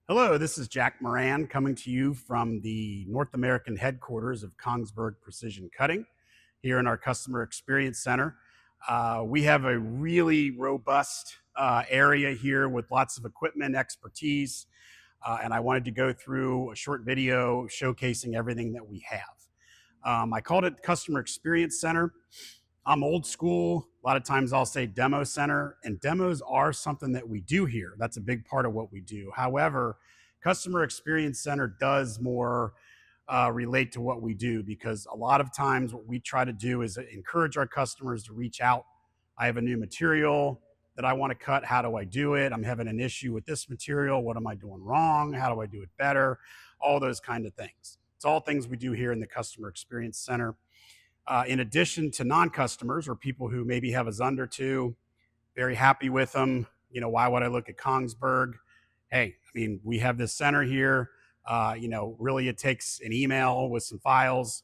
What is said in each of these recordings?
Hello, this is Jack Moran coming to you from the North American headquarters of Kongsberg Precision Cutting here in our Customer Experience Center. We have a really robust area here with lots of equipment expertise, and I wanted to go through a short video showcasing everything that we have. I called it Customer Experience Center. I'm old school. A lot of times I'll say demo center, and demos are something that we do here. That's a big part of what we do. However, Customer Experience Center does more relate to what we do, because a lot of times what we try to do is encourage our customers to reach out. I have a new material that I want to cut. How do I do it? I'm having an issue with this material. What am I doing wrong? How do I do it better? All those kind of things. It's all things we do here in the Customer Experience Center. In addition to non-customers or people who maybe have a Zund or two, very happy with them. You know, why would I look at Kongsberg? Hey, I mean, we have this center here. Really it takes an email with some files.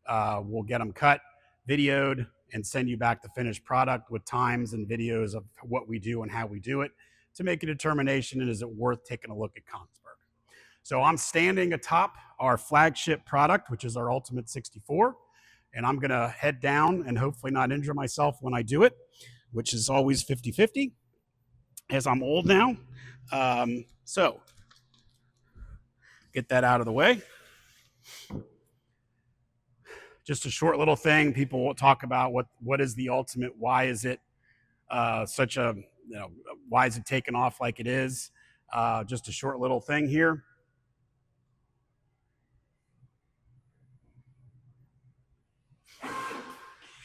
We'll get them cut, videoed, and send you back the finished product with times and videos of what we do and how we do it to make a determination, and is it worth taking a look at Kongsberg. So I'm standing atop our flagship product, which is our Ultimate 64. And I'm going to head down and hopefully not injure myself when I do it, which is always 50-50, as I'm old now. So get that out of the way. Just a short little thing. People will talk about what is the Ultimate? Why is it why is it taken off like it is? Just a short little thing here.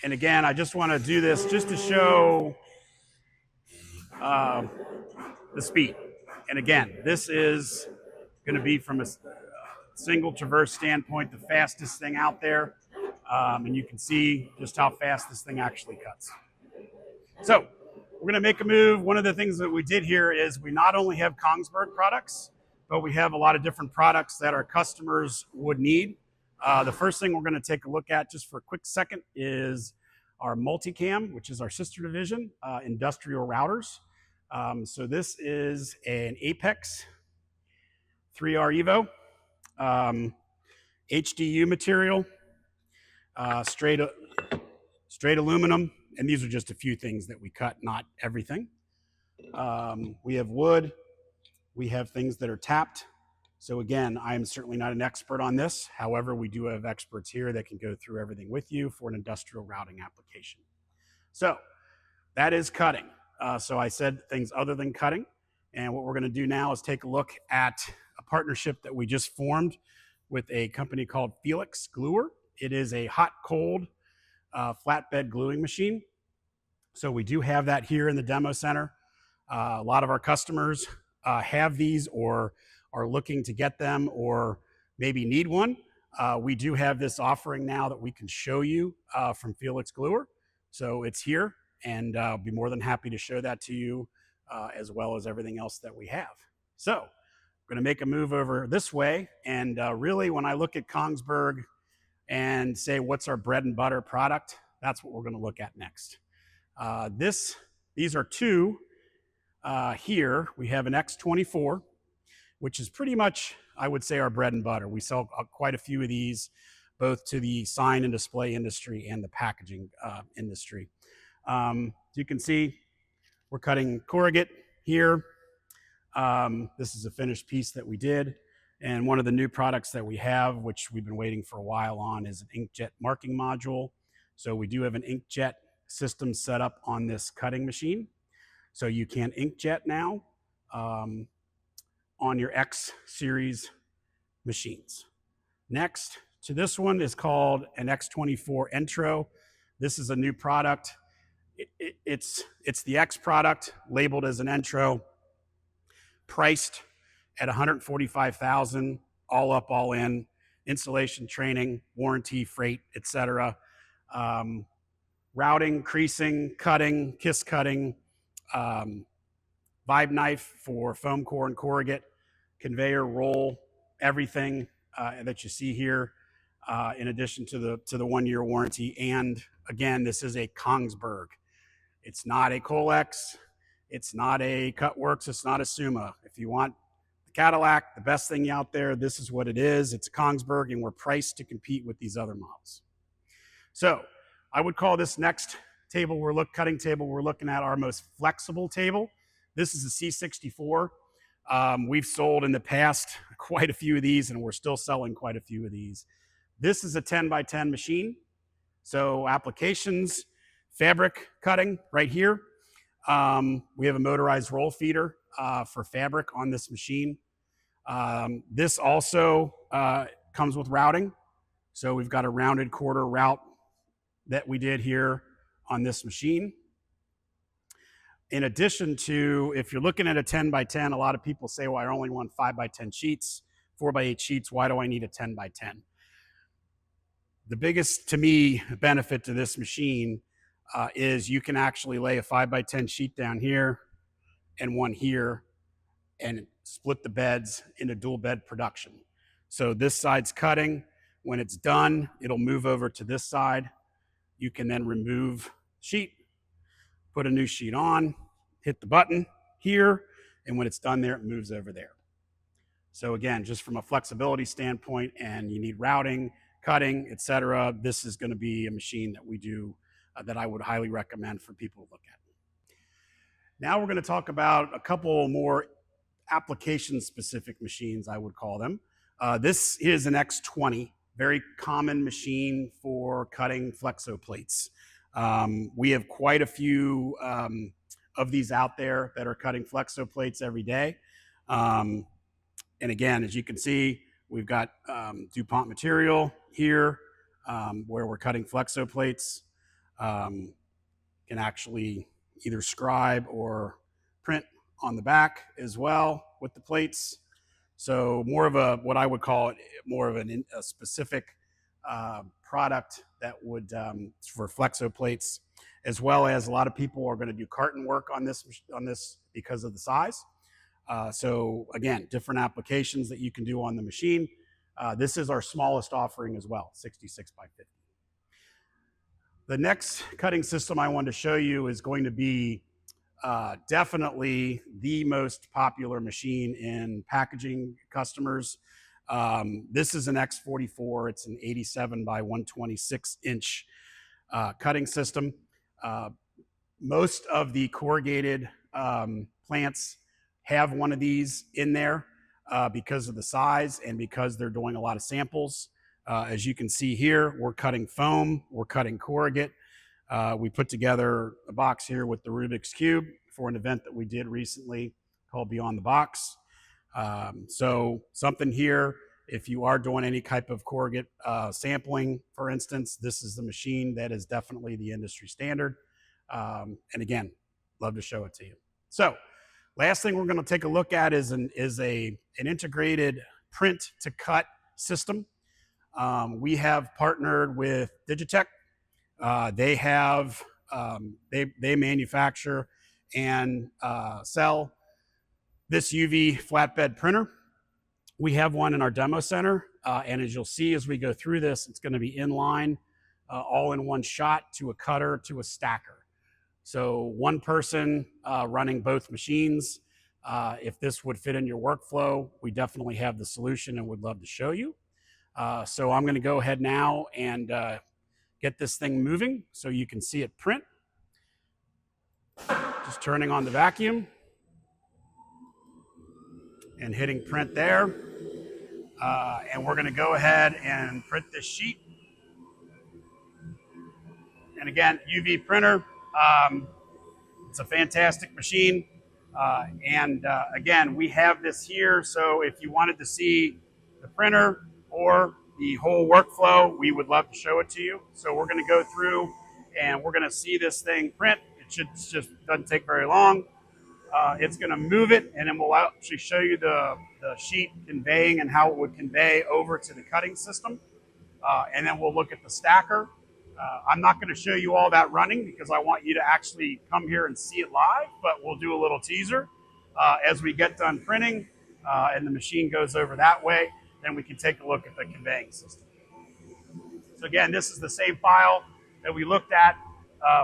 And again, I just want to do this just to show the speed. And again, this is going to be from a single traverse standpoint, the fastest thing out there. And you can see just how fast this thing actually cuts. So we're going to make a move. One of the things that we did here is we not only have Kongsberg products, but we have a lot of different products that our customers would need. The first thing we're going to take a look at just for a quick second is our Multicam, which is our sister division, industrial routers. So this is an Apex 3R Evo, HDU material, straight aluminum, and these are just a few things that we cut, not everything. We have wood, we have things that are tapped. So again, I am certainly not an expert on this. However, we do have experts here that can go through everything with you for an industrial routing application. So that is cutting. So I said things other than cutting. And what we're going to do now is take a look at a partnership that we just formed with a company called Felix Gluer. It is a hot-cold flatbed gluing machine. So we do have that here in the demo center. A lot of our customers have these or are looking to get them or maybe need one. We do have this offering now that we can show you from Felix Gluer. So it's here, and I'll be more than happy to show that to you as well as everything else that we have. So I'm going to make a move over this way. And really, when I look at Kongsberg and say, what's our bread and butter product? That's what we're going to look at next. These are two here. We have an X24, which is pretty much, I would say, our bread and butter. We sell quite a few of these, both to the sign and display industry and the packaging industry. As you can see, we're cutting corrugate here. This is a finished piece that we did. And one of the new products that we have, which we've been waiting for a while on, is an inkjet marking module. So we do have an inkjet system set up on this cutting machine. So you can inkjet now on your X series machines. Next to this one is called an X24 Entro. This is a new product. It's the X product labeled as an Entro, priced at $145,000, all up, all in, installation, training, warranty, freight, etc. Routing, creasing, cutting, kiss cutting, vibe knife for foam core and corrugate, conveyor, roll, everything that you see here, in addition to the 1-year warranty. And again, this is a Kongsberg. It's not a Colex. It's not a Cutworks. It's not a Suma. If you want Cadillac, the best thing out there. This is what it is. It's a Kongsberg, and we're priced to compete with these other models. So I would call this next table cutting table we're looking at our most flexible table. This is a C64. We've sold in the past quite a few of these, and we're still selling quite a few of these. This is a 10 by 10 machine. So applications, fabric cutting right here. We have a motorized roll feeder for fabric on this machine. This also comes with routing. So we've got a rounded quarter route that we did here on this machine. In addition to, if you're looking at a 10 by 10, a lot of people say, well, I only want 5 by 10 sheets, 4 by 8 sheets. Why do I need a 10 by 10? The biggest, to me, benefit to this machine is you can actually lay a 5 by 10 sheet down here and one here and split the beds into dual bed production. So this side's cutting. When it's done, it'll move over to this side. You can then remove sheet, put a new sheet on, hit the button here, and when it's done there, it moves over there. So again, just from a flexibility standpoint, and you need routing, cutting, etc., this is going to be a machine that we do that I would highly recommend for people to look at. Now we're going to talk about a couple more application-specific machines, I would call them. This is an X20, very common machine for cutting flexo plates. We have quite a few of these out there that are cutting flexo plates every day. And again, as you can see, we've got DuPont material here where we're cutting flexo plates. Can actually either scribe or print on the back as well with the plates. So more of a, what I would call it, more of a specific product that would, for flexo plates, as well as a lot of people are going to do carton work on this because of the size. So again, different applications that you can do on the machine. This is our smallest offering as well, 66 by 50. The next cutting system I wanted to show you is going to be definitely the most popular machine in packaging customers. This is an X44. It's an 87 by 126 inch cutting system. Most of the corrugated plants have one of these in there because of the size and because they're doing a lot of samples. As you can see here, we're cutting foam, we're cutting corrugate. We put together a box here with the Rubik's Cube for an event that we did recently called Beyond the Box. So something here, if you are doing any type of corrugate sampling, for instance, this is the machine that is definitely the industry standard. And again, love to show it to you. So last thing we're going to take a look at is an integrated print to cut system. We have partnered with Digitech. They manufacture and sell this UV flatbed printer. We have one in our demo center, and as you'll see as we go through this, it's going to be in line, all in one shot to a cutter to a stacker. So one person running both machines. If this would fit in your workflow, we definitely have the solution and would love to show you. So I'm going to go ahead now and get this thing moving so you can see it print. Just turning on the vacuum and hitting print there. And we're going to go ahead and print this sheet. And again, UV printer. It's a fantastic machine. Again, we have this here. So if you wanted to see the printer or the whole workflow, we would love to show it to you. So we're going to go through and we're going to see this thing print. It just doesn't take very long. It's going to move it, and then we'll actually show you the sheet conveying and how it would convey over to the cutting system. And then we'll look at the stacker. I'm not going to show you all that running because I want you to actually come here and see it live, but we'll do a little teaser as we get done printing and the machine goes over that way. Then we can take a look at the conveying system. So again, this is the same file that we looked at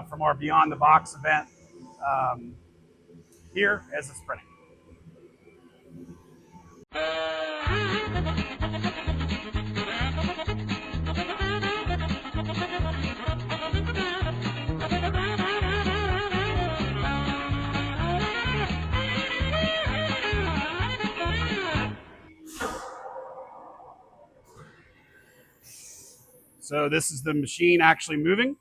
from our Beyond the Box event here as it's printing. So this is the machine actually moving.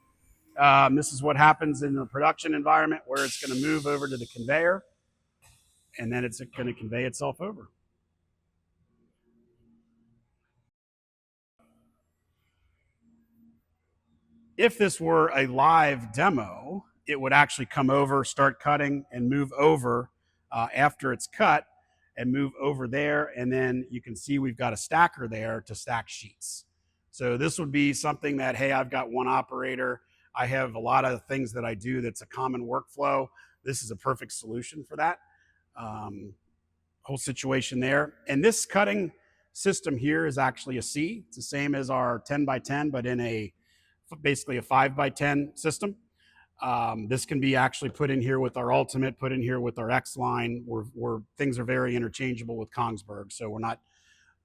This is what happens in the production environment where it's going to move over to the conveyor, and then it's going to convey itself over. If this were a live demo, it would actually come over, start cutting, and move over after it's cut and move over there. And then you can see we've got a stacker there to stack sheets. So this would be something that, hey, I've got one operator. I have a lot of things that I do that's a common workflow. This is a perfect solution for that whole situation there. And this cutting system here is actually a C. It's the same as our 10 by 10, but in a basically a 5 by 10 system. This can be actually put in here with our Ultimate, put in here with our X line, where things are very interchangeable with Kongsberg. So we're not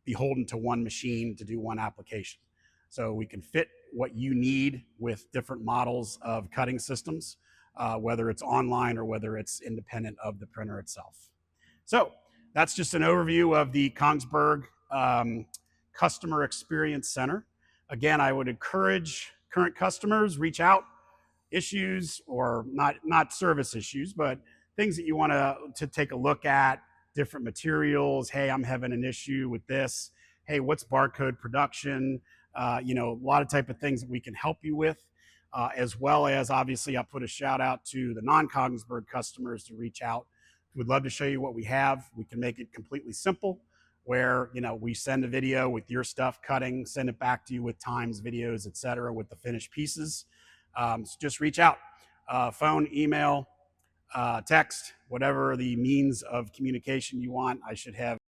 beholden to one machine to do one application. So we can fit what you need with different models of cutting systems, whether it's online or whether it's independent of the printer itself. So that's just an overview of the Kongsberg Customer Experience Center. Again, I would encourage current customers, reach out, issues, or not service issues, but things that you want to take a look at, different materials. Hey, I'm having an issue with this. Hey, what's barcode production? A lot of type of things that we can help you with, as well as obviously I put a shout out to the non-Kongsberg customers to reach out. We'd love to show you what we have. We can make it completely simple, where we send a video with your stuff cutting, send it back to you with times, videos, etc., with the finished pieces. So just reach out, phone, email, text, whatever the means of communication you want. I should have